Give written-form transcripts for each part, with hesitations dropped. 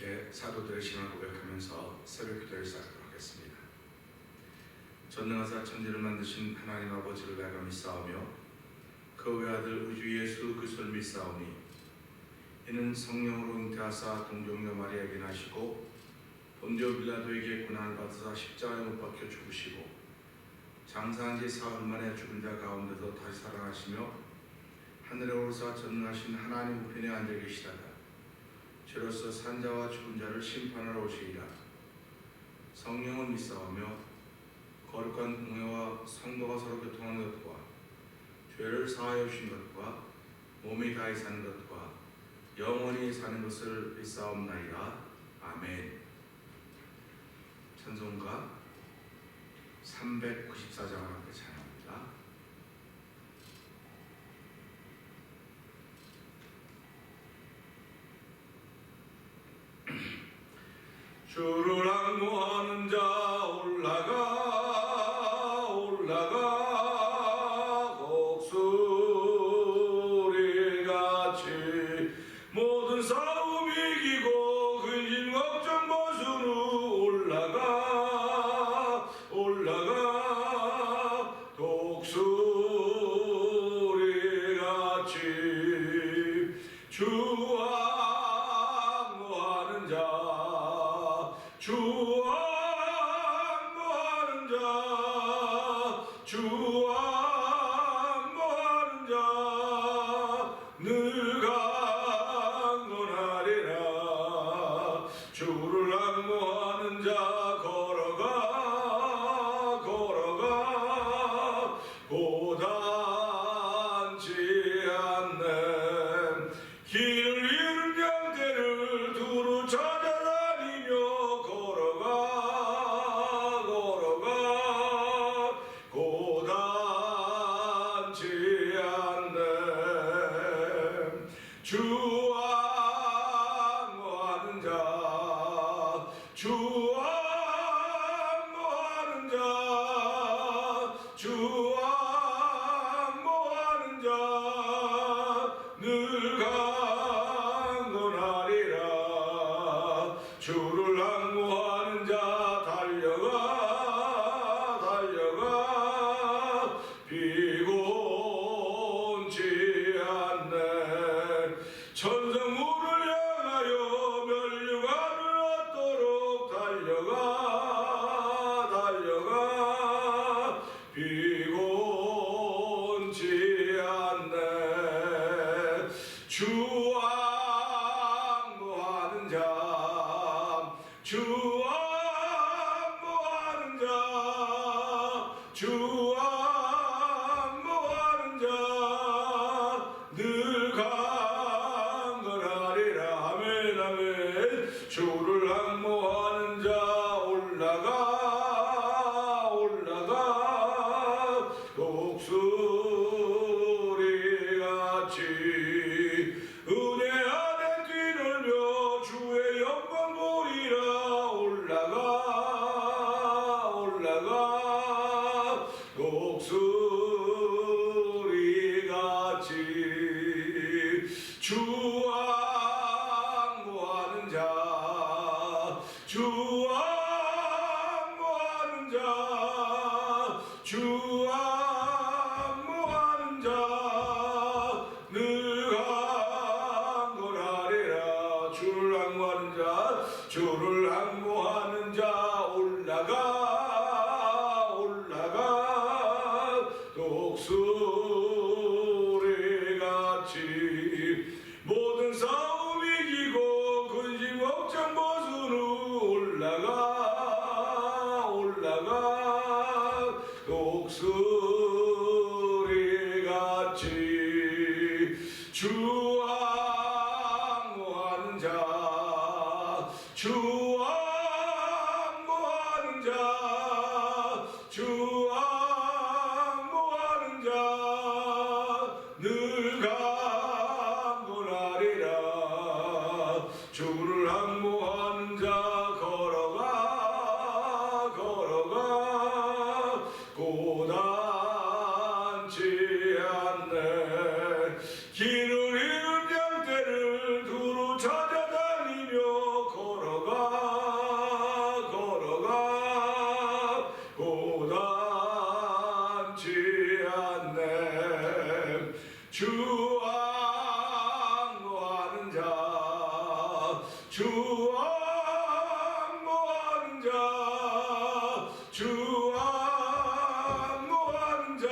함께 사도들의 신앙을 고백하면서 새벽 기도를 시작하도록 하겠습니다. 전능하사 천지를 만드신 하나님 아버지를 내가 믿사오며 그 외아들 우주 예수 그리스도를 믿사오니 이는 성령으로 잉태하사 동정녀 마리아에게 나시고 본디오 빌라도에게 고난을 받으사 십자가에 못 박혀 죽으시고 장사한 지 사흘 만에 죽은 자 가운데서 다시 살아나시며 하늘에 오르사 전능하신 하나님 우편에 앉아 계시다가 죄로서 산자와 죽은 자를 심판하러 오시리라. 성령을 믿사오며 거룩한 공회와 성도가 서로 교통하는 것과 죄를 사하여 주신 것과 몸이 다히 사는 것과 영원히 사는 것을 믿사옵나이다. 아멘. 찬송가 394장을 함께 찬양합니다. 주를 앙모하는 자 올라가 올라가 곡소리같이 모든 싸움 이기고 근심 걱정 벗으로 올라가 올라가 독소리같이 주 앙모하는 자 주 앙모하는 자, 주 앙모하는 자, 늘 강건하리라. 주를 앙모하는 자 걸어가 걸어가 고단치 않네. 길을 잃은 양떼를 두루 찾아다니며 고단치 않네. 주 앙모하는 자, 주 앙모하는 자, 주 앙모하는 자, 늘 강건하리라. 주를 앙모하는 자 달려가 달려가 피곤치 않네. 천성물을 향하여 면류관을 얻도록 달려가 달려가 피곤치 않네. 주 앙모하는 자, 주 앙모하는 자, 주 앙모하는 자, 늘 강건하리라. 아멘 아멘. 주를 앙모하는 자 올라가 올라가 독수리같이 은혜 안에 뛰놀며 주의 영광 보리라. 올라가 올라가 독수리같이 주 앙모하는 자, 주 앙모하는 자, 주 앙모하는 자, 늘 강건하리라. 주를 앙모하는 자, 주를 앙모하는 자 올라가 올라가 독수리같이 모든 싸움 이기고 근심 걱정 벗으로 올라가 올라가 독수리같이 주 앙모하는 자, 주 앙모하는 자, 주 앙모하는 자, 늘 강건하리라. 주를 앙모하는 자 걸어가 걸어가 고단치 않네. 길을 잃은 양떼를 두루 찾아다니며 걸어 주 안모하는 자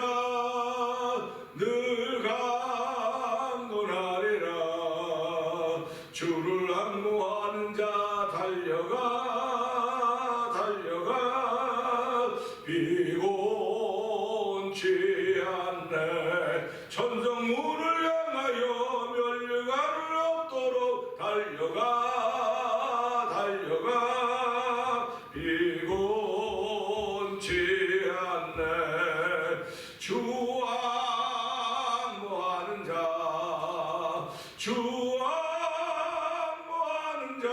늘 강건하리라. 주를 안모하는 자 달려가 달려가 비곤치 않네. 천성문을 향하여 멸류관을 얻도록 달려가 달려가 비곤치 않네. 주 안모하는 자 주 안모하는 자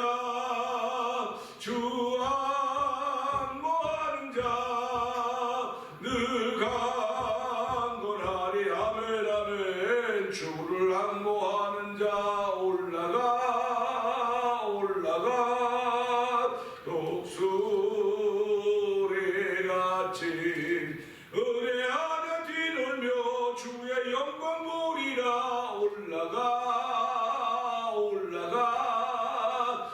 주 안모하는 자 늘 강건하리. 아멘 아멘. 주를 안모하는 자 올라가 올라가 독수리같이 은혜 안에 뒤놀며 주의 영광 보리라. 올라가 올라가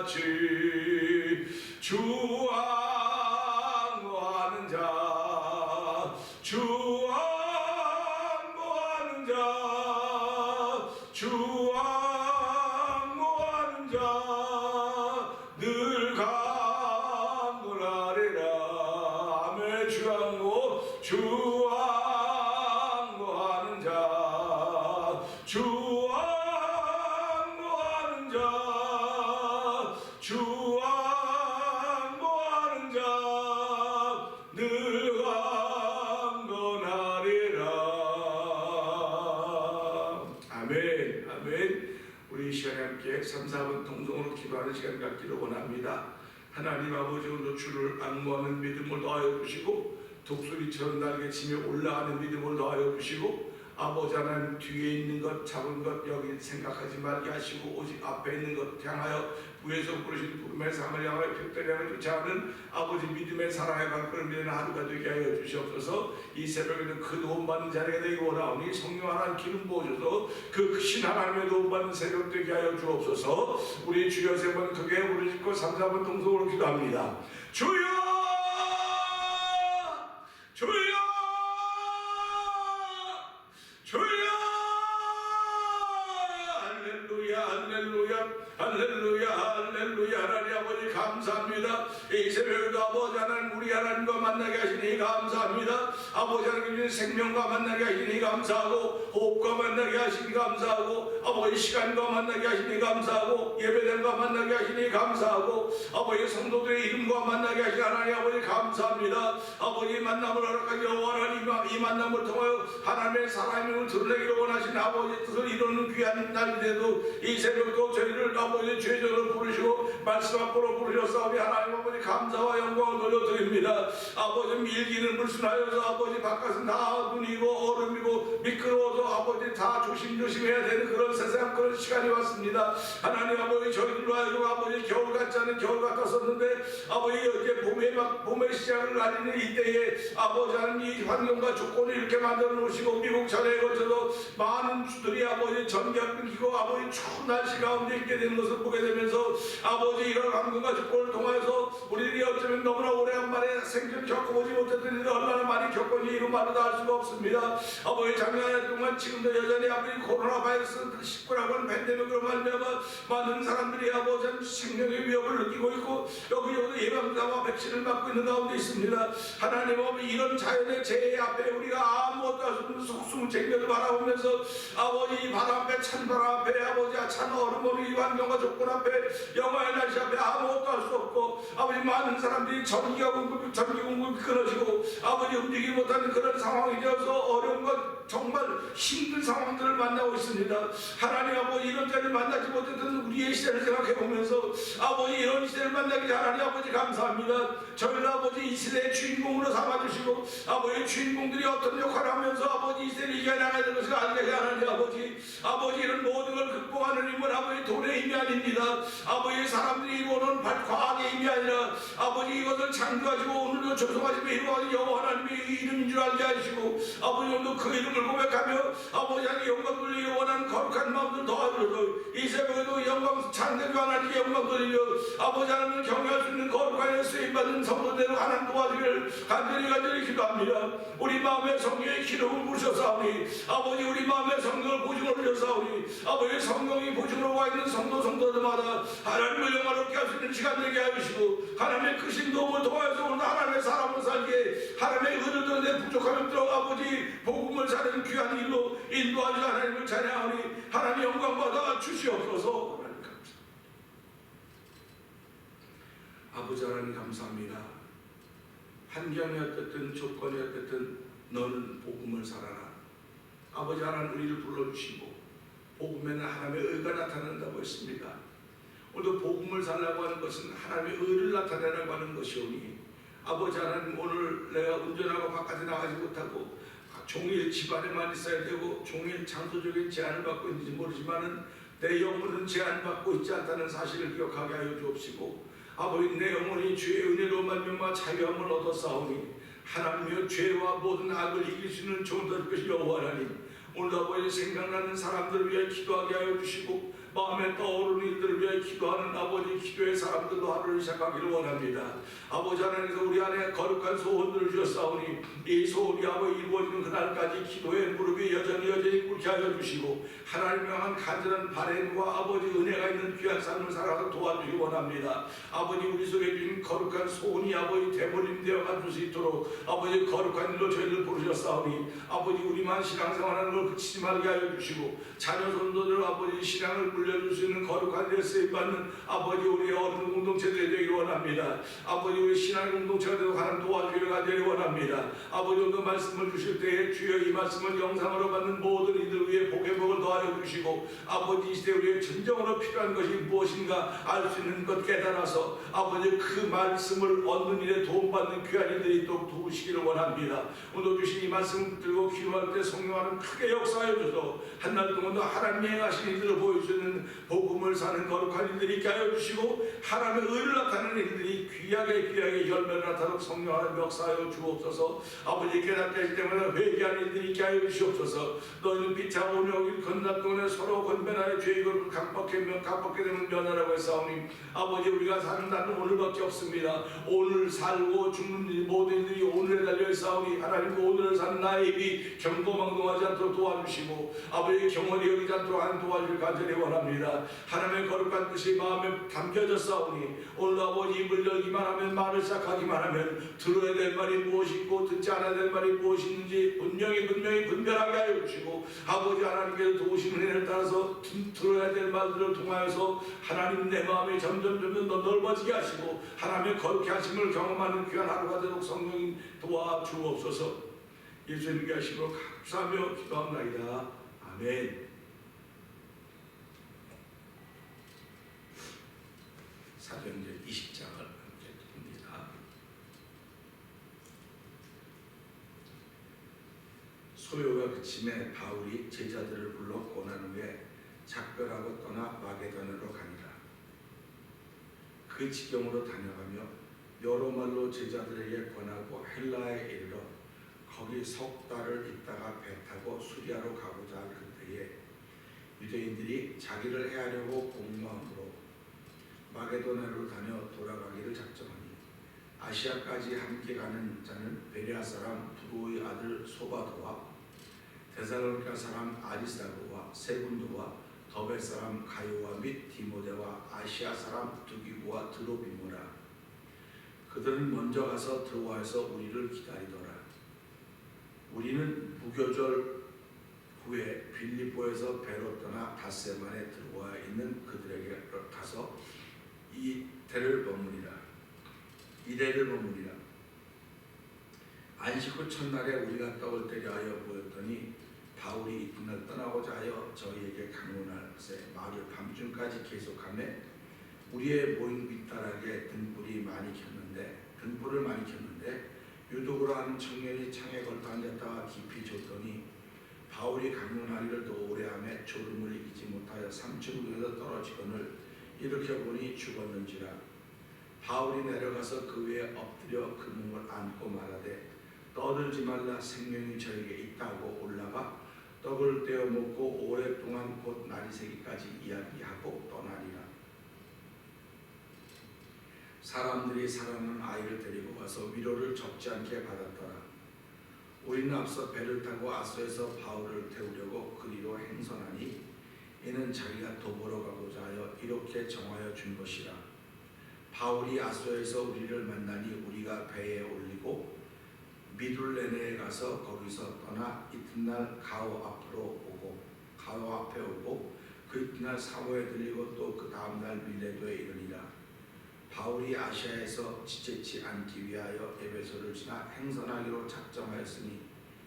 독수리같이 주 안모하는 자 주 안모하는 자 주 안모하는 자 늘 강건하리라. 아멘. 주 안모 주 안모하는 자 주 안모하는 자 주 안모하는 자 늘 강건하리라. 아멘 아멘. 우리 이 시간에 함께 3, 4분 동성으로 기도하는 시간 갖기를 원합니다. 하나님 아버지, 오늘 주를 안모하는 믿음을 더하여 주시고 독수리처럼 날개치며 올라가는 믿음을 더하여 주시고 아버지 하나님 뒤에 있는 것 작은 것 여기 생각하지 말게 하시고 오직 앞에 있는 것 향하여 부에서 부르신 부름의 삶을 향하여 특별히 향하여 쫓아가는 아버지 믿음의 살아야 갈 것을 믿는 하루가 되게 하여 주시옵소서. 이 새벽에는 그 도움받는 자리가 되기 원하오니 성령 하나님 기름 부어줘서 그 크신 하나님의 도움받는 새벽 되게 하여 주옵소서. 우리 주여 세 번 크게 부르짖고 3, 4번 동성으로 기도합니다. 주여 주여 주여. 할렐루야 할렐루야 할렐루야 할렐루야. 하나님 아버지 감사합니다. 이 새벽에도 아버지 하나님 우리 하나님과 만나게 하시니 감사합니다. 아버지 하나님 생명과 만나게 하시니 감사하고 호흡과 만나게 하시니 감사하고 아버지 시간과 만나게 하시니 감사하고 예배당과 만나게 하시니 감사하고 아버지 성도들의 이름과 만나게 하시니 하나님 아버지 감사합니다. 아버지 만남을 허락하기를 원하니 이 만남을 통하여 하나님의 살아있는 드러내기를 원하신 아버지 뜻을 이루는 귀한 날인데도 이 새벽도 저희를 아버지 죄전으로 부르시고 말씀 앞으로 부르셨사오니 하나님 아버지 감사와 영광을 돌려드립니다. 아버지 밀기는 불순하여서 아버지 바깥은 다 눈이고 얼음이고 미끄러워서 아버지 다 조심조심해야 되는 그런 세상 그런 시간이 왔습니다. 하나님 아버지 저희들로 하여금 아버지 겨울 같지 않은 겨울 같았었는데 아버지 이제 봄의 시작을 알리는 이때에 아버지 하나님 이 환경과 조건을 이렇게 만들어 놓으시고 미국 전에 거쳐서 많은 주들이 아버지 전기가 끊기고 아버지 추운 날씨 가운데 있게 되는 것을 보게 되면서 아버지 이런 환경과 조건을 통해서 우리들이 어쩌면 너무나 오래간만에 생전 겪어보지 못했던 일을 얼마나 많이 겪었는지 이루 말로도 알 수가 없습니다. 아버지 작년 동안 지금도 여전히 아버지 코로나 바이러스 19라고 하는 팬데믹으로 말미암아 많은 사람들이 아버지 생명의 위협을 느끼고 있고 여기저기 예방자와 백신을 맞고 있는 가운데 있습니다. 하나님 아버지 이런 자연의 재해 앞에 우리가 아무것도 할 수 없는 속숨을 챙겨도 바라보면서 아버지 바람 앞에 찬바람 앞에 아버지 찬 얼음 오는 이 환경과 조건 앞에 영화의 날씨 앞에 아무것도 할 수 없고 아버지 많은 사람들이 전기 공급이 끊어지고 아버지 움직이지 못하는 그런 상황이 되어서 어려운 것 정말 힘든 상황들을 만나고 있습니다. 하나님 아버지 이런 자리를 만나지 못했던 우리의 시대를 생각해 보면서 아버지 이런 시대를 만나기 하나님 아버지 감사합니다. 저희를 아버지 이 시대의 주인공으로 삼아주시고 아버지 주인공들이 어떤 역할을 하면서 아버지 이 시대를 이겨나가야 되는 것을 알게 하나님 아버지 이런 모든 걸 극복하는 힘을 아버지 돈의 힘이 아닙니다. 아버지 사람들이 이루어놓은 과학의 힘이 아니라 아버지 이것을 창조하시고 오늘도 조성하시며 이루어가는 여호와 하나님의 이름인 줄 알게 하시고 아버지 오늘도 그 이름을 고백하며 아버지 하나님 영광 돌리기 원하는 거룩한 마음들 더하여서 이 새벽에도 영광 창조주 하나님께 영광 돌리며 아버지 하나님을 경외할 수 있는 거룩한 쓰임받은 성도대로 하나님 도와주기를 간절히 기도합니다. 우리 마음의 성령의 기름을 부으셨사오니 아버지 우리 마음의 성령을 보증을 올려사오니 아버지 성령이 보증으로 와 있는 성도들마다 하나님을 영화롭게 할 수 있는 시간 되게 하시고 하나님의 크신 도움을 통하여서 오늘 하나님의 사람을 살기에 하나님의 은혜를 드는데 부족하면 또 아버지 복음을 사는 귀한 일로 인도하시는 하나님을 찬양하오니 하나님 영광받아 주시옵소서. 하나님 감사합니다. 아버지 하나님 감사합니다. 환경이 어떻든 조건이 어떻든 너는 복음을 살아라. 아버지 하나님 우리를 불러주시고 복음에는 하나님의 의가 나타난다고 했습니다. 오늘 복음을 살라고 하는 것은 하나님의 의를 나타내라고 하는 것이오니 아버지 하나님 오늘 내가 운전하고 바깥에 나가지 못하고 종일 집안에만 있어야 되고 종일 장소적인 제한을 받고 있는지 모르지만은 내 영혼은 제한받고 있지 않다는 사실을 기억하게 하여 주옵시고 아버지 내 영혼이 주의 은혜로 말미암아 자유함을 얻었사오니 하나님이여 죄와 모든 악을 이길 수 있는 종들 것이 여호와 하나님 오늘 아버지 생각나는 사람들을 위해 기도하게 하여 주시고 마음에 떠오르는 일들을 위해 기도하는 아버지 기도의 사람들도 하루를 시작하기를 원합니다. 아버지 하나님께서 우리 안에 거룩한 소원들을 주셨사오니 이 소원이 아버지 이루어지는 그날까지 기도의 무릎이 여전히 꿇게 하여 주시고 하나님을 향한 간절한 바램과 아버지 은혜가 있는 귀한 삶을 살아서 도와주기 원합니다. 아버지 우리 속에 주신 거룩한 소원이 아버지 대물림 되어가 줄 수 있도록 아버지 거룩한 일로 저희를 부르셨사오니 아버지 우리만 신앙생활하는 걸 그치지 말게 하여 주시고 자녀 손도들 아버지 신앙을 물려줄 수 있는 거룩한 일에 쓰임받는 아버지 우리 어른 공동체들이 되기를 원합니다. 아버지 우리 신앙 공동체가 되고 하나님 도와주기를 간절히 원합니다. 아버지 오늘 말씀을 주실 때에 주여 이 말씀을 영상으로 받는 모든 이들 위해 복의 복을 더하여 주시고 아버지 이 시대 우리의 진정으로 필요한 것이 무엇인가 알 수 있는 것 깨달아서 아버지 그 말씀을 얻는 일에 도움받는 귀한 이들이 또 도우시기를 원합니다. 오늘 주신 이 말씀 들고 기도할 때 성령 하나님 크게 역사하여 줘서 한 날 동안도 하나님이 행하신 일들을 보여주는 복음을 사는 거룩한 일들이 있게 하여 주시고 하나님의 의를 나타내는 일들이 귀하게 열매를 나타내도록 성령 하나님 역사하여 주옵소서. 아버지 깨닫게 할 때마다 회개하는 일들이 있게 하여 주시옵소서. 너희는 피차 온영일 건날 동안에 서로 건면하여 죄의 것을 각박게 되면 면하라고 했사오니 아버지 우리가 사는 날은 오늘밖에 없습니다. 오늘 살고 죽는 모든 일들이 오늘에 달려 있사오니 하나님 오늘을 사는 나의 입이 경고망동하지 않도록 도와주시고 아버지 경원이 여기지 않도록 하는 도와주길 간절히 원합니다. 하나님의 거룩한 뜻이 마음에 담겨졌사오니 오늘 아버지 입을 열기만 하면 말을 시작하기만 하면 들어야 될 말이 무엇이 있고 듣지 않아야 될 말이 무엇이 있는지 분명히 분별하게 하여 주시고 아버지 하나님께서 도우시는 은혜를 따라서 들어야 될 말들을 통하여서 하나님 내 마음이 점점 더 넓어지게 하시고 하나님의 거룩해 하심을 경험하는 귀한 하루가 되도록 성령님 도와주옵소서. 예수님께 하심으로 감사하며 기도합나이다. 아멘. 사도행전 20장을 함께 봅니다. 소요가 그침에 바울이 제자들을 불러 고난 후에 작별하고 떠나 마게도냐로 가니라. 그 지경으로 다녀가며 여러 말로 제자들에게 권하고 헬라에 이르러 거기 석 달을 있다가 배 타고 수리아로 가고자 할 그때에 유대인들이 자기를 해하려고 공모함으로 마게도냐로 다녀 돌아가기를 작정하니 아시아까지 함께 가는 자는 베레아 사람 두로의 아들 소바도와 데살로니가 사람 아리스다고와 세군도와 더베 사람 가요와 및 디모데와 아시아 사람 두기고와 드로비모라. 그들은 먼저 가서 드로아에서 우리를 기다리더라. 우리는 무교절 후에 빌립보에서 배로 떠나 닷새만에 들어와 있는 그들에게 가서 이래를 머무리라. 안식 후 첫날에 우리가 떡을 떼려 하여 모였더니 바울이 이튿날 떠나고자 하여 저희에게 강론할새 말을 밤중까지 계속하며 우리의 모임 윗다락에 등불을 많이 켰는데 유독으로 하는 청년이 창에 걸터 앉았다가 깊이 줬더니 바울이 강론하기를 더 오래하며 졸음을 이기지 못하여 3층에서 떨어지거늘 이렇게 보니 죽었는지라. 바울이 내려가서 그 위에 엎드려 그 몸을 안고 말하되 떠들지 말라. 생명이 저에게 있다고 올라가 떡을 떼어 먹고 오랫동안 곧 날이 새기까지 이야기하고 떠나리라. 사람들이 사랑하는 아이를 데리고 와서 위로를 적지 않게 받았더라. 우리는 앞서 배를 타고 아소에서 바울을 태우려고 그리로 행선하니 이는 자기가 도보러 가고자 하여 이렇게 정하여 준 것이라. 바울이 아소에서 우리를 만나니 우리가 배에 올리고 미둘레네에 가서 거기서 떠나 이튿날 가오 앞에 오고 그 이튿날 사모에 들리고 또 그 다음날 밀레도에 이르니라. 바울이 아시아에서 지체치 않기 위하여 에베소를 지나 행선하기로 작정하였으니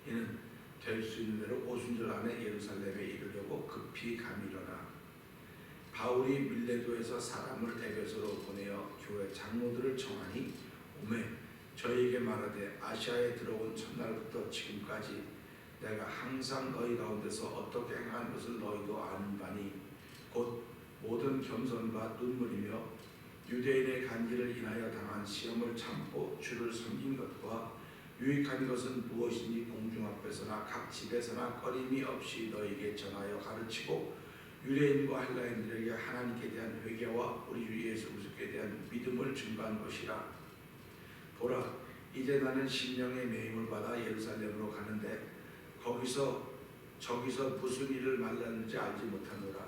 이는 될 수 있는 대로 오순절 안에 예루살렘에 이르려고 급히 감이로라. 바울이 밀레도에서 사람을 에베소로 보내어 교회 장로들을 청하니 오매 저희에게 말하되 아시아에 들어온 첫날부터 지금까지 내가 항상 너희 가운데서 어떻게 행한 것을 너희도 아는 바니 곧 모든 겸손과 눈물이며 유대인의 간기를 인하여 당한 시험을 참고 주를 섬긴 것과 유익한 것은 무엇이니 공중 앞에서나 각 집에서나 꺼림이 없이 너희에게 전하여 가르치고 유대인과 헬라인들에게 하나님께 대한 회개와 우리 주 예수 그리스도에 대한 믿음을 증거한 것이라. 보라, 이제 나는 심령의 매임을 받아 예루살렘으로 가는데 저기서 무슨 일을 말하는지 알지 못하노라.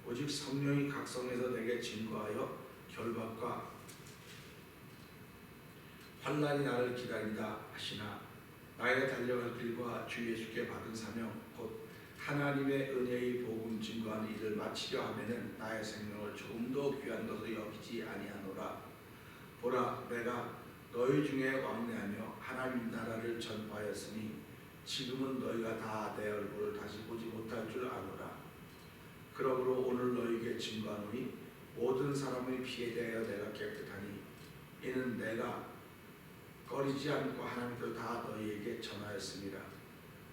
오직 성령이 각성해서 내게 증거하여 결박과 환난이 나를 기다린다 하시나 나의 달려갈 길과 주 예수께 받은 사명 곧 하나님의 은혜의 복음 증거하는 일을 마치려 하면은 나의 생명을 조금 더 귀한 것으로 여기지 아니하노라. 보라, 내가 너희 중에 왕래하며 하나님 나라를 전파하였으니 지금은 너희가 다 내 얼굴을 다시 보지 못할 줄 아노라. 그러므로 오늘 너희에게 증거하노니 모든 사람의 피에 대하여 내가 깨끗하니 이는 내가 꺼리지 않고 하나님께로 다 너희에게 전하였습니다.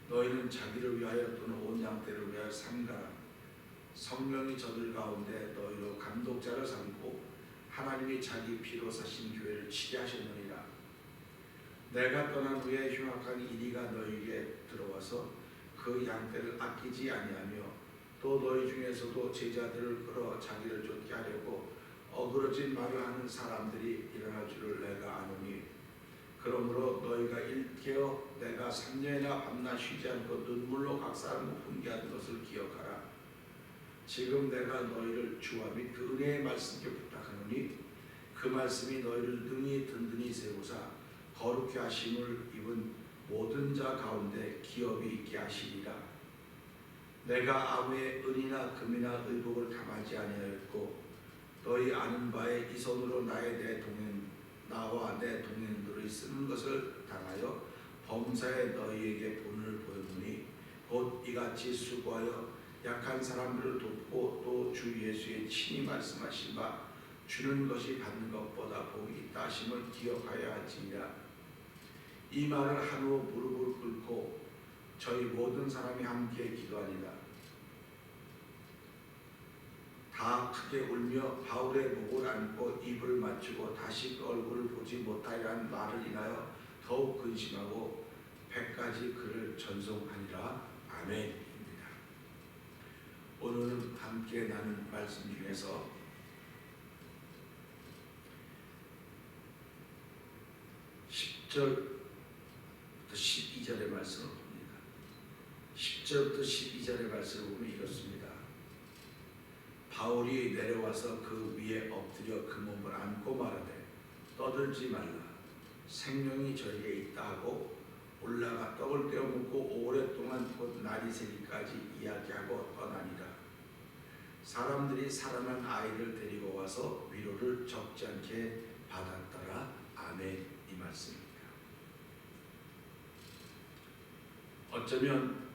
너희는 자기를 위하여 또는 온 양떼를 위하여 삼가라. 성령이 저들 가운데 너희로 감독자를 삼고 하나님이 자기 피로 사신 교회를 치게 하셨느니라. 내가 떠난 후에 흉악한 이리가 너희에게 들어와서 그 양떼를 아끼지 아니하며 또 너희 중에서도 제자들을 끌어 자기를 쫓게 하려고 어그러진 말을 하는 사람들이 일어날 줄을 내가 아노니 그러므로 너희가 일깨어 내가 3년이나 밤낮 쉬지 않고 눈물로 각 사람을 훈계하는 것을 기억하라. 지금 내가 너희를 주와 및 그 은혜의 말씀께 부탁하노니 그 말씀이 너희를 능히 든든히 세우사 거룩히 하심을 입은 모든 자 가운데 기업이 있게 하시리라. 내가 아무의 은이나 금이나 의복을 담하지 아니하였고 너희 아는 바에 이 손으로 나와 내 동행들의 쓰는 것을 당하여 범사에 너희에게 본을 보였노니 곧 이같이 수고하여 약한 사람들을 돕고 또 주 예수의 친히 말씀하신 바 주는 것이 받는 것보다 복이 있다 하심을 기억하여야 할지니라. 이 말을 한 후 무릎을 꿇고 저희 모든 사람이 함께 기도하니라. 다 크게 울며 바울의 목을 안고 입을 맞추고 다시 그 얼굴을 보지 못하리라는 말을 인하여 더욱 근심하고 100가지 그를 전송하니라. 아멘입니다. 오늘은 함께 나눈 말씀 중에서 10절부터 12절의 말씀을 봅니다. 10절부터 12절의 말씀을 보면 이렇습니다. 바울이 내려와서 그 위에 엎드려 그 몸을 안고 말하되 떠들지 말라. 생명이 저에게 있다 하고 올라가 떡을 떼어 먹고 오랫동안 곧 날이 새기까지 이야기하고 떠나니라. 사람들이 살아난 아이를 데리고 와서 위로를 적지 않게 받았더라. 아멘. 이 말씀입니다. 어쩌면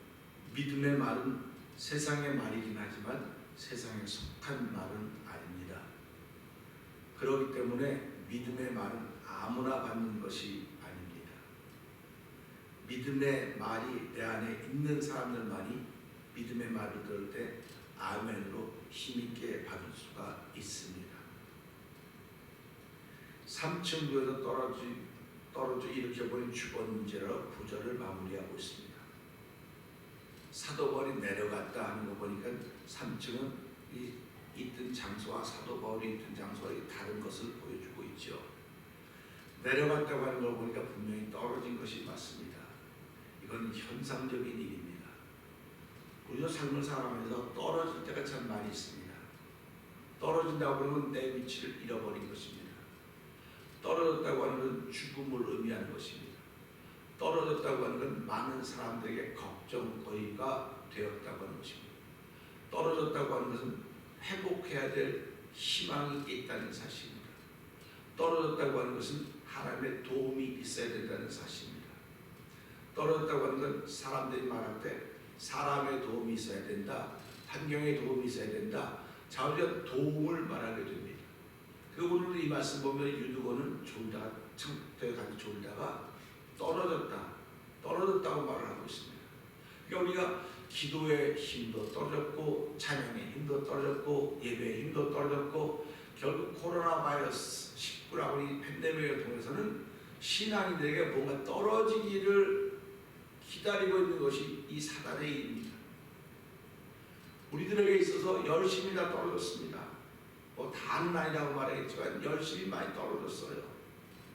믿음의 말은 세상의 말이긴 하지만 세상에 속한 말은 아닙니다. 그렇기 때문에 믿음의 말은 아무나 받는 것이 아닙니다. 믿음의 말이 내 안에 있는 사람들만이 믿음의 말을 들을 때 아멘으로 힘있게 받을 수가 있습니다. 3층 교회에서 떨어져 이렇게 버린 주거 문제로 구절을 마무리하고 있습니다. 사도 바울이 내려갔다 하는 거 보니까 3층은 있던 장소와 사도 바울이 있던 장소와 다른 것을 보여주고 있죠. 내려갔다고 하는 걸 보니까 분명히 떨어진 것이 맞습니다. 이건 현상적인 일입니다. 우리도 삶을 살아가면서 떨어질 때가 참 많이 있습니다. 떨어진다고 하면 내 위치를 잃어버린 것입니다. 떨어졌다고 하는 건 죽음을 의미하는 것입니다. 떨어졌다고 하는 건 많은 사람들에게 걱정거리가 되었다고 하는 것입니다. 떨어졌다고 하는 것은 회복해야 될 희망이 있다는 사실입니다. 떨어졌다고 하는 것은 하나님의 도움이 있어야 된다는 사실입니다. 떨어졌다고 하는 건 사람들이 말할 때 사람의 도움이 있어야 된다, 환경의 도움이 있어야 된다, 자우리가 도움을 말하게 됩니다. 오늘도 이 말씀 보면 유두고는 졸다가 청터에 가서 졸다가 떨어졌다고 말을 하고 있습니다. 그러니까 우리가 기도의 힘도 떨어졌고 찬양의 힘도 떨어졌고 예배의 힘도 떨어졌고 결국 코로나 바이러스 19라고 이 팬데믹을 통해서는 신앙인들에게 뭔가 떨어지기를 기다리고 있는 것이 이 사단의 일입니다. 우리들에게 있어서 열심히 다 떨어졌습니다. 다는 아니라고 말하겠지만 열심히 많이 떨어졌어요.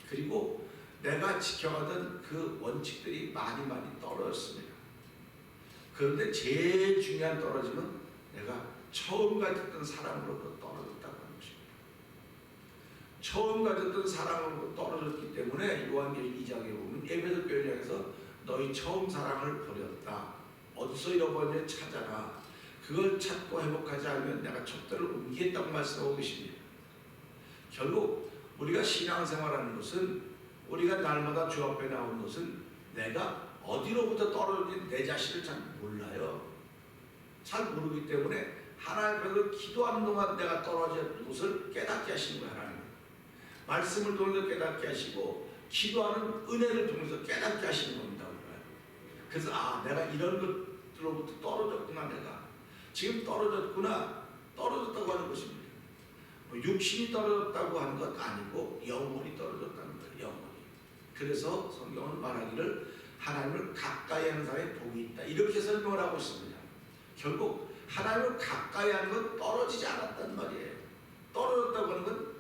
그리고 내가 지켜가던 그 원칙들이 많이 떨어졌습니다. 그런데 제일 중요한 떨어짐은 내가 처음 가졌던 사랑으로부터 떨어졌다고 하는 것입니다. 처음 가졌던 사랑으로부터 떨어졌기 때문에 요한계시록 2장에 보면 에베소 교회를 향해서 너희 처음 사랑을 버렸다. 어디서 잃어버렸냐 찾아라. 그걸 찾고 회복하지 않으면 내가 촛대를 옮기겠다고 말씀하고 계십니다. 결국 우리가 신앙생활하는 것은 우리가 날마다 주 앞에 나오는 것은 내가 어디로부터 떨어진 내 자신을 잘 몰라요. 잘 모르기 때문에 하나님 앞에서 기도하는 동안 내가 떨어진 것을 깨닫게 하시는 거예요. 하나님 말씀을 통해서 깨닫게 하시고 기도하는 은혜를 통해서 깨닫게 하시는 겁니다. 그래서 내가 이런 것들로부터 떨어졌구나. 내가 지금 떨어졌다고 하는 것입니다. 육신이 떨어졌다고 하는 것 아니고 영혼이 떨어졌다는 거예요. 영혼이. 그래서 성경은 말하기를 하나님을 가까이 하는 사람의 복이 있다. 이렇게 설명을 하고 있습니다. 결국 하나님을 가까이 하는 건 떨어지지 않았단 말이에요. 떨어졌다고 하는 건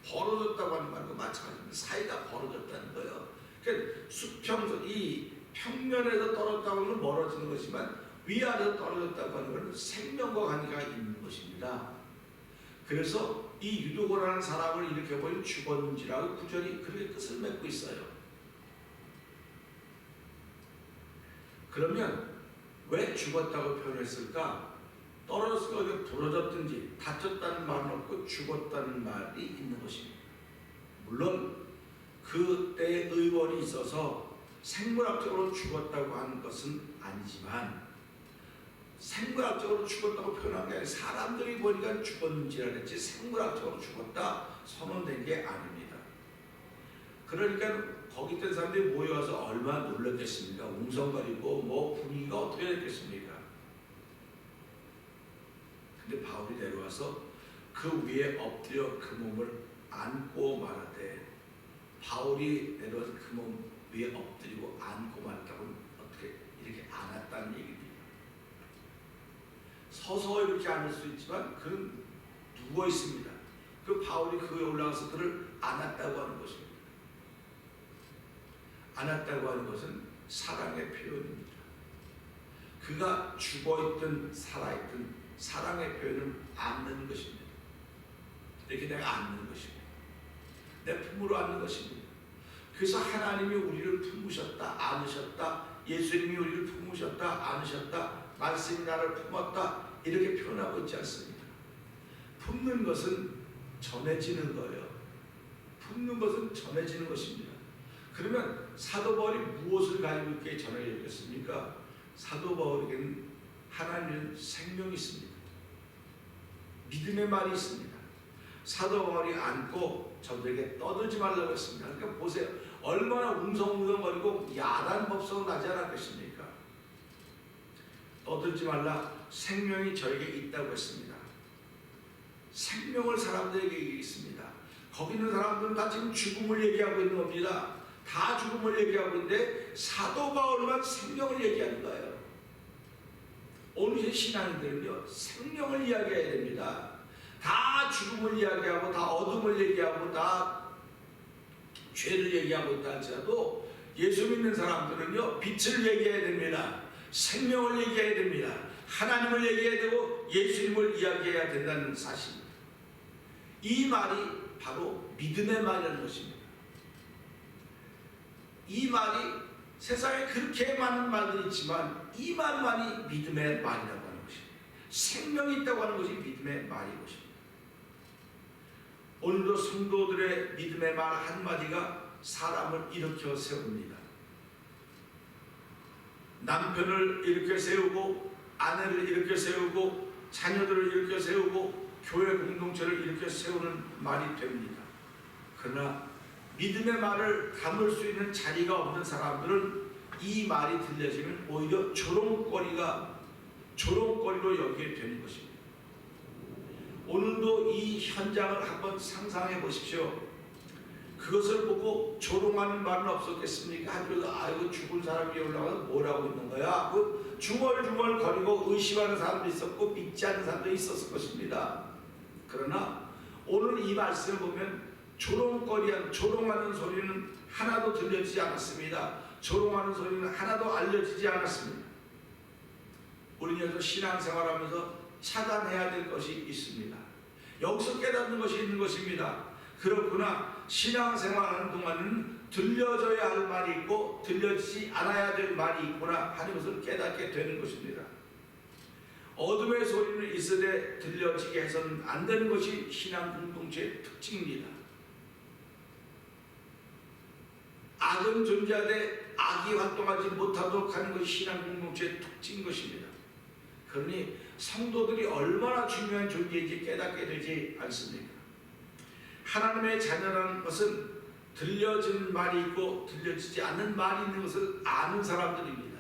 벌어졌다고 하는 말과 마찬가지입니다. 사이가 벌어졌다는 거예요. 그러니까 수평선, 이 평면에서 떨어졌다고 하는 건 멀어지는 것이지만 위아래로 떨어졌다고 하는 것은 생명과 관계가 있는 것입니다. 그래서 이 유두고라는 사람을 이렇게 보니 죽었는지라고 구절이 그렇게 끝을 맺고 있어요. 그러면 왜 죽었다고 표현했을까? 떨어졌을까? 부러졌든지 다쳤다는 말은 없고 죽었다는 말이 있는 것입니다. 물론 그때 의원이 있어서 생물학적으로 죽었다고 하는 것은 아니지만 생물학적으로 죽었다고 표현한 게 아니라 사람들이 보니까 죽었는지라 그랬지 생물학적으로 죽었다 선언된 게 아닙니다. 그러니까 거기 있던 사람들이 모여서 얼마나 놀랐겠습니까? 웅성거리고 분위기가 어떻게 됐겠습니까? 근데 바울이 내려와서 그 위에 엎드려 그 몸을 안고 말하되, 바울이 내려와서 그 몸 위에 엎드리고 안고 말했다고는 어떻게 이렇게 안았다는 얘기입니다. 서서 이렇게 앉을 수 있지만 그는 누워 있습니다. 그 바울이 그 위에 올라가서 그를 안았다고 하는 것입니다. 안았다고 하는 것은 사랑의 표현입니다. 그가 죽어있든 살아있든 사랑의 표현을 안는 것입니다. 이렇게 내가 안는 것입니다. 내 품으로 안는 것입니다. 그래서 하나님이 우리를 품으셨다, 안으셨다, 예수님이 우리를 품으셨다, 안으셨다, 말씀이 나를 품었다, 이렇게 표현하고 있지 않습니다. 품는 것은 전해지는 거예요. 품는 것은 전해지는 것입니다. 그러면 사도 바울이 무엇을 가지고 있게 전해졌겠습니까? 사도 바울에게는 하나님은 생명이 있습니다. 믿음의 말이 있습니다. 사도 바울이 안고 저들에게 떠들지 말라고 했습니다. 그러니까 보세요. 얼마나 웅성웅성거리고 야단 법석은 나지 않았겠습니까? 떠들지 말라. 생명이 저에게 있다고 했습니다. 생명을 사람들에게 얘기했습니다. 거기 있는 사람들은 다 지금 죽음을 얘기하고 있는 겁니다. 다 죽음을 얘기하고 있는데 사도 바울만 생명을 얘기하는 거예요. 오늘 신앙인들은요, 생명을 이야기해야 됩니다. 다 죽음을 이야기하고 다 어둠을 얘기하고 다 죄를 얘기하고 있다 할지라도 예수 믿는 사람들은요, 빛을 얘기해야 됩니다. 생명을 얘기해야 됩니다. 하나님을 얘기해야 되고 예수님을 이야기해야 된다는 사실입니다. 이 말이 바로 믿음의 말이라는 것입니다. 이 말이 세상에 그렇게 많은 말들이 있지만 이 말만이 믿음의 말이라고 하는 것입니다. 생명이 있다고 하는 것이 믿음의 말인 것입니다. 오늘도 성도들의 믿음의 말 한마디가 사람을 일으켜 세웁니다. 남편을 일으켜 세우고 아내를 일으켜 세우고 자녀들을 일으켜 세우고 교회 공동체를 일으켜 세우는 말이 됩니다. 그러나 믿음의 말을 담을 수 있는 자리가 없는 사람들은 이 말이 들려지면 오히려 조롱거리로 여기게 되는 것입니다. 오늘도 이 현장을 한번 상상해 보십시오. 그것을 보고 조롱하는 말은 없었겠습니까? 한쪽에서 아이고 죽은 사람이 올라가서 뭐라고 있는 거야? 그 중얼중얼 거리고 의심하는 사람도 있었고 믿지 않는 사람도 있었을 것입니다. 그러나 오늘 이 말씀을 보면 조롱하는 소리는 하나도 들려지지 않았습니다. 조롱하는 소리는 하나도 알려지지 않았습니다. 우리는 여기서 신앙생활하면서 차단해야 될 것이 있습니다. 여기서 깨닫는 것이 있는 것입니다. 그렇구나. 신앙생활하는 동안은 들려져야 할 말이 있고 들려지지 않아야 될 말이 있구나 하는 것을 깨닫게 되는 것입니다. 어둠의 소리는 있으되 들려지게 해서는 안 되는 것이 신앙 공동체의 특징입니다. 악은 존재하되 악이 활동하지 못하도록 하는 것이 신앙 공동체의 특징인 것입니다. 그러니 성도들이 얼마나 중요한 존재인지 깨닫게 되지 않습니까? 하나님의 자녀라는 것은 들려지는 말이 있고 들려지지 않는 말이 있는 것을 아는 사람들입니다.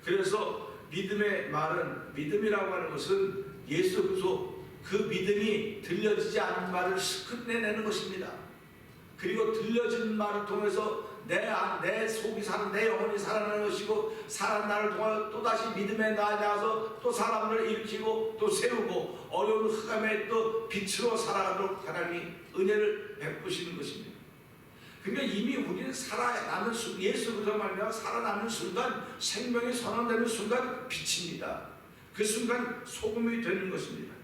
그래서 믿음의 말은, 믿음이라고 하는 것은 예수 그리스도 그 믿음이 들려지지 않은 말을 스크내내는 것입니다. 그리고 들려지는 말을 통해서 내 속이 내 영혼이 살아나는 것이고 살아나는 동안 또다시 믿음에 나아가서 또 사람들을 일으키고 또 세우고 어려운 흑암에 또 빛으로 살아가도록 하나님이 은혜를 베푸시는 것입니다. 그러니까 이미 우리는 살아나는 순간, 예수 그리스도 말미암아 살아나는 순간, 생명이 선언되는 순간 빛입니다. 그 순간 소금이 되는 것입니다.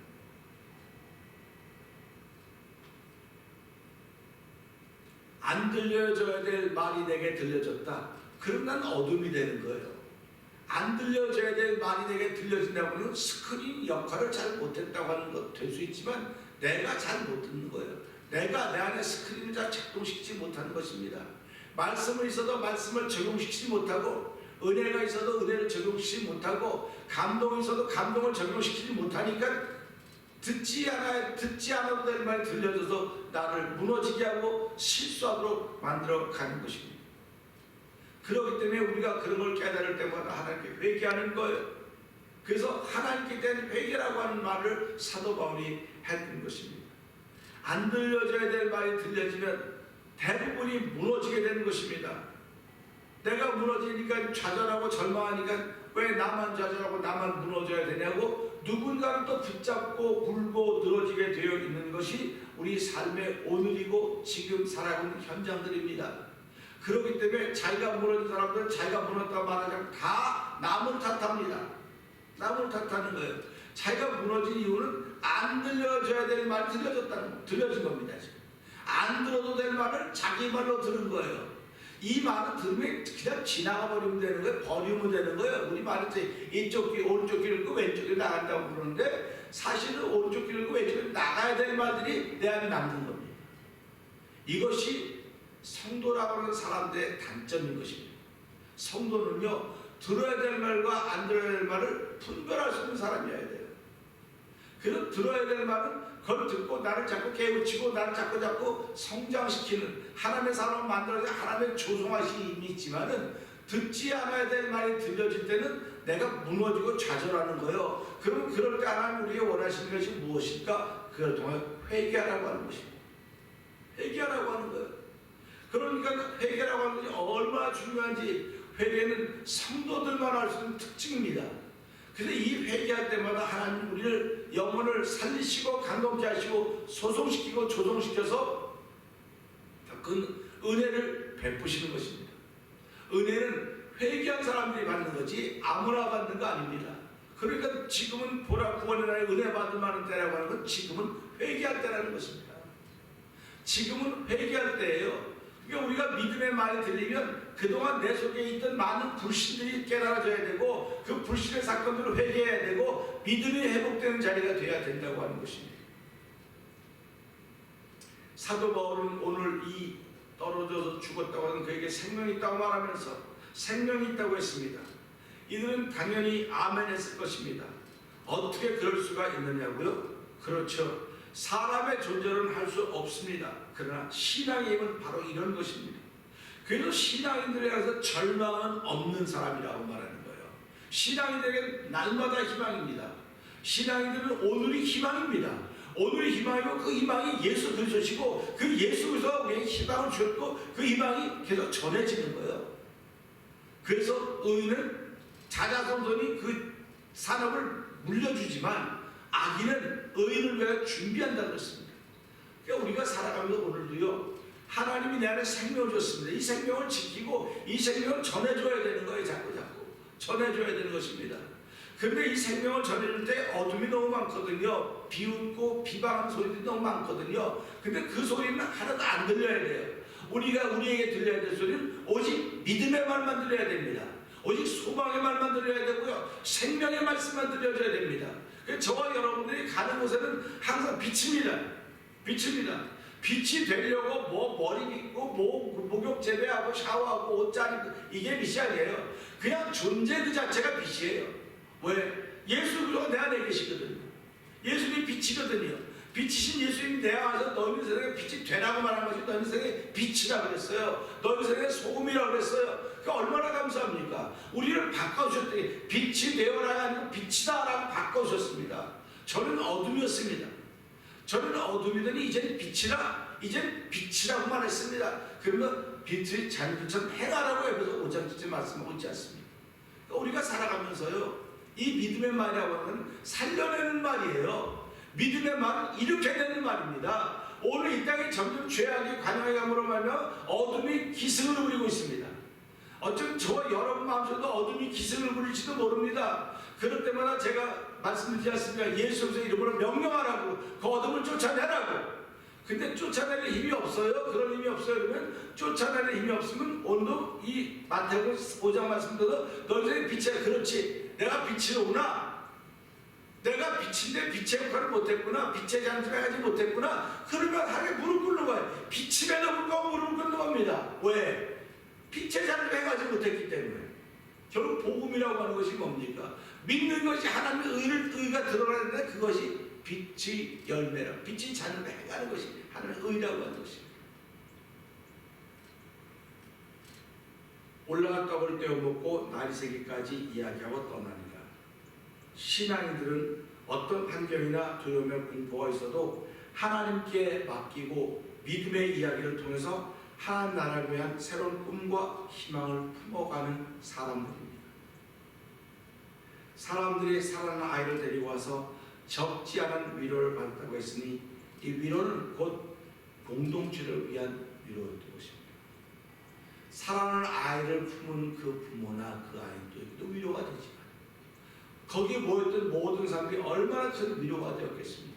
안 들려져야 될 말이 내게 들려졌다. 그럼 난 어둠이 되는 거예요. 안 들려져야 될 말이 내게 들려진다고 하면 스크린 역할을 잘 못했다고 하는 것 될 수 있지만 내가 잘 못 듣는 거예요. 내가 내 안에 스크린을 잘 작동시키지 못하는 것입니다. 말씀을 있어도 말씀을 적용시키지 못하고 은혜가 있어도 은혜를 적용시키지 못하고 감동이 있어도 감동을 적용시키지 못하니까 듣지 않아도 될 말이 들려져서 나를 무너지게 하고 실수하도록 만들어 가는 것입니다. 그렇기 때문에 우리가 그런 걸 깨달을 때마다 하나님께 회개하는 거예요. 그래서 하나님께 대한 회개라고 하는 말을 사도 바울이 했던 것입니다. 안 들려져야 될 말이 들려지면 대부분이 무너지게 되는 것입니다. 내가 무너지니까 좌절하고 절망하니까 왜 나만 좌절하고 나만 무너져야 되냐고 누군가를 또 붙잡고 굴고 늘어지게 되어 있는 것이 우리 삶의 오늘이고 지금 살아가고 있는 현장들입니다. 그렇기 때문에 자기가 무너진 사람들은 자기가 무너졌다고 말하자면 다 남을 탓합니다. 남을 탓하는 거예요. 자기가 무너진 이유는 안 들려줘야 될 말이 들려진 겁니다. 지금. 안 들어도 될 말을 자기 말로 들은 거예요. 이 말은 들으면 그냥 지나가 버리면 되는 거예요. 버리면 되는 거예요. 우리 말은 이쪽 귀, 오른쪽 귀를 읽고 왼쪽 귀를 나간다고 그러는데 사실은 오른쪽 귀를 읽고 왼쪽 귀를 나가야 될 말들이 내 안에 남는 겁니다. 이것이 성도라고 하는 사람들의 단점인 것입니다. 성도는요, 들어야 될 말과 안 들어야 될 말을 분별할 수 있는 사람이어야 돼요. 그래서 들어야 될 말은 그걸 듣고 나를 자꾸 깨우치고 나를 자꾸 성장시키는 하나님의 사람을 만들어서 하나님의 조성하심이 있지만은 듣지 않아야 될 말이 들려질 때는 내가 무너지고 좌절하는 거예요. 그럼 그럴 때 하나님 우리에게 원하시는 것이 무엇일까? 그걸 통해 회개하라고 하는 것입니다. 회개하라고 하는 거예요. 그러니까 회개라고 하는 것이 얼마나 중요한지 회개는 성도들만 할 수 있는 특징입니다. 그래서 이 회개할 때마다 하나님 우리를 영혼을 살리시고 감동케하시고 소송시키고 조성시켜서 그 은혜를 베푸시는 것입니다. 은혜는 회개한 사람들이 받는 거지 아무나 받는 거 아닙니다. 그러니까 지금은 보라 구원의 날에 은혜 받을 만한 때라고 하는 건 지금은 회개할 때라는 것입니다. 지금은 회개할 때예요. 그러니까 우리가 믿음의 말이 들리면 그동안 내 속에 있던 많은 불신들이 깨달아져야 되고 그 불신의 사건들을 회개해야 되고 믿음이 회복되는 자리가 돼야 된다고 하는 것입니다. 사도 바울은 오늘 이 떨어져서 죽었다고 하는 그에게 생명이 있다고 말하면서 생명이 있다고 했습니다. 이들은 당연히 아멘 했을 것입니다. 어떻게 그럴 수가 있느냐고요? 그렇죠. 사람의 존재는 할 수 없습니다. 그러나 신앙의 힘은 바로 이런 것입니다. 그래서 신앙인들에 대해서 절망은 없는 사람이라고 말하는 거예요. 신앙인들에게는 날마다 희망입니다. 신앙인들은 오늘이 희망입니다. 오늘이 희망이고 그 희망이 예수 그리스도시고 그 예수 그리스도가 우리에게 희망을 주었고 그 희망이 계속 전해지는 거예요. 그래서 의인은 자자손손이 그 산업을 물려주지만 악인은 의인을 위해 준비한다는 것입니다. 그러니까 우리가 살아가면서 오늘도요 하나님이 내 안에 생명을 줬습니다. 이 생명을 지키고 이 생명을 전해줘야 되는 거예요. 자꾸 전해줘야 되는 것입니다. 그런데 이 생명을 전해줄 때 어둠이 너무 많거든요. 비웃고 비방하는 소리들이 너무 많거든요. 근데 그 소리는 하나도 안 들려야 돼요. 우리에게 들려야 될 소리는 오직 믿음의 말만 들려야 됩니다. 오직 소망의 말만 들려야 되고요. 생명의 말씀만 들려줘야 됩니다. 저와 여러분들이 가는 곳에는 항상 빛입니다. 빛이 되려고 뭐 머리 빗고 뭐 목욕 제대하고 샤워하고 옷 짜리고 이게 빛이 아니에요. 그냥 존재 그 자체가 빛이에요. 왜? 예수 그리스도가 내 안에 계시거든요. 예수님이 빛이거든요. 빛이신 예수님이 내 안에서 너희 세상에 빛이 되라고 말한 것이 너희 세상에 빛이라고 그랬어요. 너희 세상에 소금이라고 그랬어요. 그러니까 얼마나 감사합니까? 우리를 바꿔주셨더니 빛이 되어라가 아니고 빛이다라고 바꿔주셨습니다. 저는 어둠이었습니다. 저는 어둠이더니 이젠 빛이라고 말했습니다. 그러면 빛의 자녀들처럼 행하라고 해서 5장 7절 말씀하고 있지 않습니까? 그러니까 우리가 살아가면서요 이 믿음의 말이라고 하는 살려내는 말이에요. 믿음의 말은 이렇게 되는 말입니다. 오늘 이 땅에 점점 죄악이 관영해 감으로 말하며 어둠이 기승을 부리고 있습니다. 어쩌면 저와 여러분 마음속에도 어둠이 기승을 부릴지도 모릅니다. 그럴 때마다 제가 말씀드리지 않습니까? 예수 그리스도의 이름으로 명령하라고 그 어둠을 쫓아내라고. 근데 쫓아내는 힘이 없어요. 그런 힘이 없어요. 그러면 쫓아내는 힘이 없으면 오늘도 이 마태복음 5장 말씀대로 너희들의 빛이야. 그렇지. 내가 빛이로구나. 내가 빛인데 빛의 역할을 못했구나. 빛의 장치를 하지 못했구나. 그러면 하나님께 무릎 꿇는 거예요. 빛임에도 불구하고 무릎 꿇는 겁니다. 왜? 빛의 장치를 행하지 못했기 때문에. 결국 복음이라고 하는 것이 뭡니까? 믿는 것이 하나님의 의가 드러나는데 그것이 빛의 열매라. 빛의 자녀를 행하는 것이 하나님의 의라고 하는 것입니다. 올라가 떡을 떼어먹고 날이 새기까지 이야기하고 떠납니다. 신앙인들은 어떤 환경이나 두려움과 공포가 있어도 하나님께 맡기고 믿음의 이야기를 통해서 하나님 나라를 위한 새로운 꿈과 희망을 품어가는 사람들입니다. 사람들이 사랑하는 아이를 데리고 와서 적지 않은 위로를 받았다고 했으니 이 위로는 곧 공동체를 위한 위로였던 것입니다. 사랑하는 아이를 품은 그 부모나 그 아이도 위로가 되지만 거기에 모였던 모든 사람들이 얼마나 큰 위로가 되었겠습니까?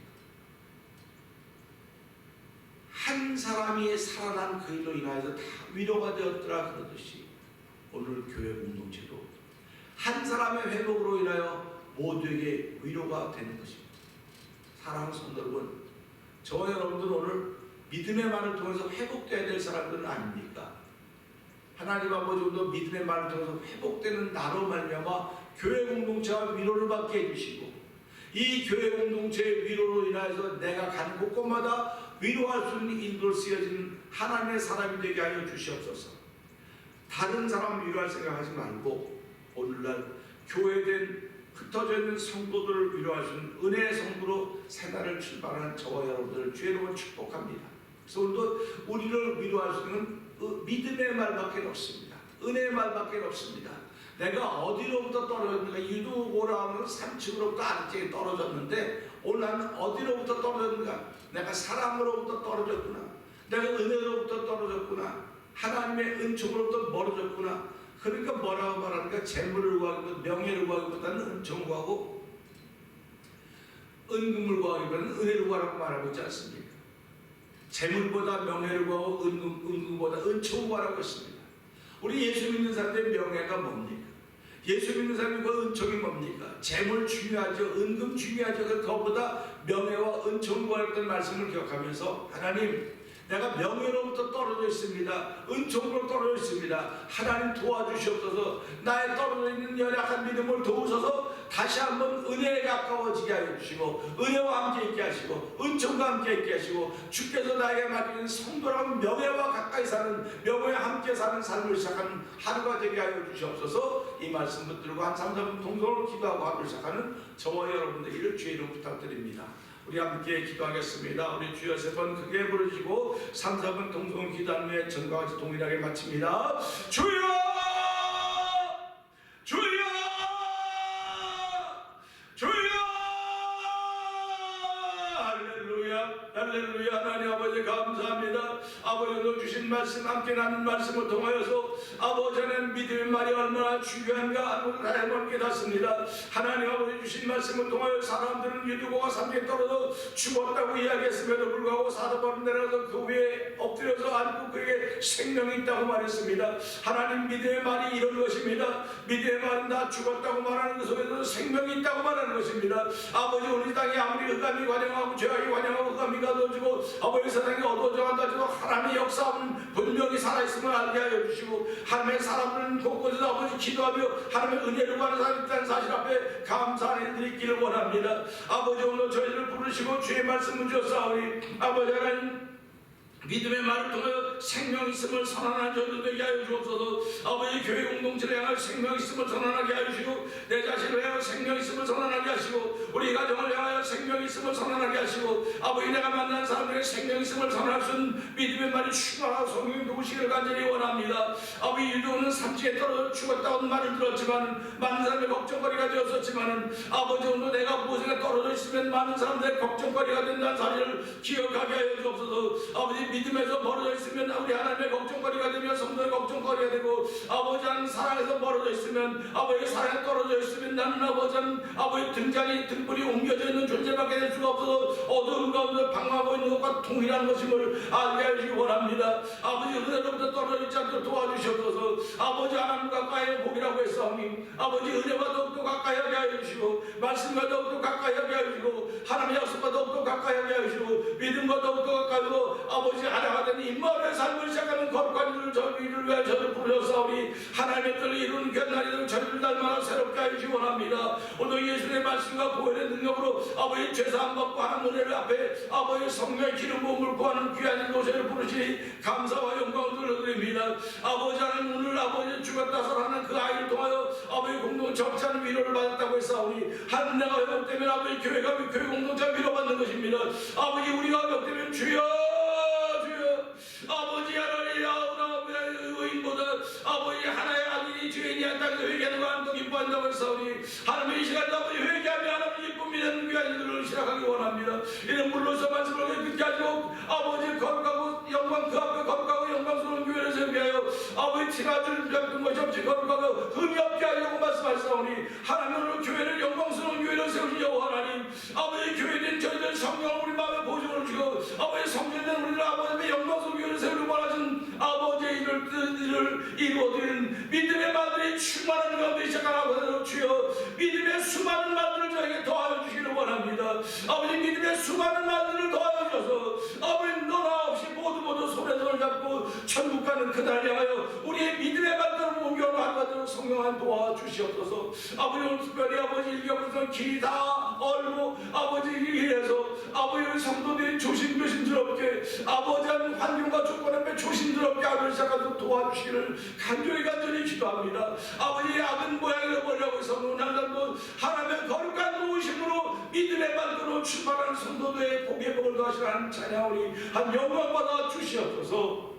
한 사람이 살아난 그 일로 인하여서 다 위로가 되었더라 그러듯이 오늘 교회 공동체도 한 사람의 회복으로 인하여 모두에게 위로가 되는 것입니다. 사랑하는 성도 여러분, 저와 여러분들은 오늘 믿음의 말을 통해서 회복되어야 될 사람들은 아닙니까? 하나님 아버지도 믿음의 말을 통해서 회복되는 나로 말미암아 교회 공동체와 위로를 받게 해주시고 이 교회 공동체의 위로로 인하여서 내가 가는 곳곳마다 위로할 수 있는 인도로 쓰여진 하나님의 사람이 되게 하여 주시옵소서. 다른 사람 위로할 생각하지 말고 오늘날 교회된 흩어져 있는 성도들을 위로할 수 있는 은혜의 성도로 새날을 출발하는 저와 여러분들을 주의로 축복합니다. 그래서 오늘도 우리를 위로할 수 있는 믿음의 말밖에 없습니다. 은혜의 말밖에 없습니다. 내가 어디로부터 떨어졌는가? 유두고라 하면 3층으로부터 아래쪽에 떨어졌는데 오늘 나는 어디로부터 떨어졌는가? 내가 사랑으로부터 떨어졌구나. 내가 은혜로부터 떨어졌구나. 하나님의 은총으로부터 멀어졌구나. 그러니까 뭐라고 말하는가? 재물을 구하고 명예를 구하기보다는 은총을 구하고 은금을 구하기보다는 은혜를 구하라고 말하고 있지 않습니까? 재물보다 명예를 구하고 은금보다 은총을 구하라고 했습니다. 우리 예수 믿는 사람들의 명예가 뭡니까? 예수 믿는 사람과 은총이 뭡니까? 재물 중요하죠. 은금 중요하죠. 그것보다 명예와 은총을 구하라는 말씀을 기억하면서 하나님, 내가 명예로부터 떨어져 있습니다. 은총으로 떨어져 있습니다. 하나님 도와주시옵소서. 나의 떨어져 있는 연약한 믿음을 도우셔서 다시 한번 은혜에 가까워지게 하여 주시고 은혜와 함께 있게 하시고 은총과 함께 있게 하시고 주께서 나에게 맡기는 성도라는 명예와 가까이 사는 명예와 함께 사는 삶을 시작하는 하루가 되게 하여 주시옵소서. 이 말씀 붙들고 한 3-4분 동성으로 기도하고 하루 시작하는 저와 여러분들을 주의 이름 부탁드립니다. 우리 함께 기도하겠습니다. 우리 주여 3번 크게 부르시고 3-4분 동성 기도한 후에 전과 같이 동일하게 마칩니다. 주여! 주여! 주여! 할렐루야! 할렐루야! 하나님 아버지 감사합니다. 아버지로 주신 말씀 함께 나눈 말씀을 통하여서 아버지 하나님 믿음의 말이 얼마나 중요한가 하나님을 깨닫습니다. 하나님 아버지 주신 말씀을 통하여 사람들은 유두고가 삼계 떨어져 죽었다고 이야기했음에도 불구하고 사도바로 내려서 그 위에 엎드려서 안고 그에게 생명이 있다고 말했습니다. 하나님 믿음의 말이 이런 것입니다. 믿음의 말은 다 죽었다고 말하는 것 속에서 생명이 있다고 말하는 것입니다. 아버지 우리 땅에 아무리 흑암이 관영하고 죄악이 관영하고 흑암이 가둬지고 아버지 세상에 어두워져 간다지도 하나님의 역사는 분명히 살아있음을 알게 하여 주시고 하나님의 사람들은 곳곳에서 아버지 기도하며 하나님의 은혜를 구하는 사람이 있다는 사실 앞에 감사를 드리기를 원합니다. 아버지 오늘 저희를 부르시고 주의 말씀을 주셨사오니 아버지 하나님 믿음의 말을 통하여 생명 있음을 선언하는 저희들 되게 하여 주옵소서. 아버지 교회 공동체를 향하여 생명 있음을 선언하게 하시고 내 자신을 향하여 생명 있음을 선언하게 하시고 우리 가정을 향하여 생명 있음을 선언하게 하시고 아버지 내가 만난 사람들의 생명 있음을 선언할 수 있는 믿음의 말이 충만하고 성령이 누구시기를 간절히 원합니다. 아버지 유도는 삼지에 떨어져 죽었다고 말을 들었지만 많은 사람의 걱정거리가 되었었지만 아버지 오늘 내가 무엇에 떨어져 있으면 많은 사람들의 걱정거리가 된다는 사실을 기억하게 하여 주옵소서. 아버지 믿음에서 멀어져 있으면 우리 하나님의 걱정거리가 되며 성도의 걱정거리가 되고 아버지 하나님 사랑에서 멀어져 있으면 아버지 사랑에 떨어져 있으면 나는 아버지 하나님 아버지 등장이 등불이 옮겨져 있는 존재밖에 될 수가 없어서 어두운 가운데 방황하고 있는 것과 동일한 것임을 알게 하시기 원합니다. 아버지 은혜로부터 떨어져 있지 않도록 도와주시옵소서. 아버지 하나님 가까이 복이라고 했사오니 아버지 은혜와 더욱더 가까이 하게 하여 주시고 말씀과 더욱더 가까이 하게 하여 주시고 하나님의 약속과 더욱더 가까이 하게 하여 주시고 믿음과 더욱더 가까이 하고 아버지 하나가 된 임마누엘 삶을 시작하는 거룩한 일을 저희를 위해 저를 부르셨사오니 하나님의 뜻을 이루는 견날이들 저희를 날마다 새롭게 하여 주시기 원합니다. 오늘 예수의 말씀과 보혈의 능력으로 아버지 죄사함 받고 하나님 은혜를 앞에 아버지 성령의 기름 부음을 구하는 귀한 일로서를 부르시니 감사와 영광을 돌려드립니다. 아버지 하나님 오늘 아버지 죽었다 살아나는 그 아이를 통하여 아버지 공동체 없지 않은 위로를 받았다고 했사오니 하나님 내가 회복되면 아버지 교회가 교회 공동체가 위로받는 것입니다. 아버지 우리가 회복되면 주여 아버지 하나님 의인보다 아버지 하나의 아들이 죄인이 땅에서 회개하는 거 하나님도 기뻐한다고 했사오니 하나님 이 시간에 아버지 회개하며 하나님 기쁨이 되는 귀한 일들을 시작하기 원합니다. 이는 물로서 말씀을 듣게 하시고 아버지 거룩하고 영광 그 앞에 거룩하고 영광스러운 교회를 세우게 하여 아버지 티나줄 같은 것이 없이 거룩하고 흠이 없게 하려고 말씀하시사오니 하나님 오늘 교회를 영광스러운 교회를 세우신 여호와 하나님 아버지 교회된 저희들 성령을 우리 마음에 보증을 주고 아버지 성령된 우리를 아버지의 영광스러운 교회를 세우려고 원하신 아버지의 일을 이루어드리는 믿음의 말들이 충만한 가운데 시작하라고 주여 믿음의 수많은 말들을 저에게 더하여 주시기를 원합니다. 아버지 믿음의 수많은 말들을 더하여 주셔서 아버지 너나 없이 모두 손에 손을 잡고 천국 가는 그날 향하여 우리의 믿음의 발걸음을 옮겨나가도록 성령한 도와주시옵소서. 아버지 오늘 특별히 아버지 일격부터 길이 다 얼고 아버지 이래서 아버지 우리 성도들이 조심스럽게 아버지 하는 환경과 조건 앞에 조심스럽게 하기 시작하도록 도와주시기를 간절히 기도합니다. 아버지 악은 모양을 버리고 성문하는 하나님의 거룩한 도우심으로 믿음의 발걸음으로 출발하는 성도들의 복의 복을 더하시라는 찬양 우리 한 영광 받아 주시옵소서.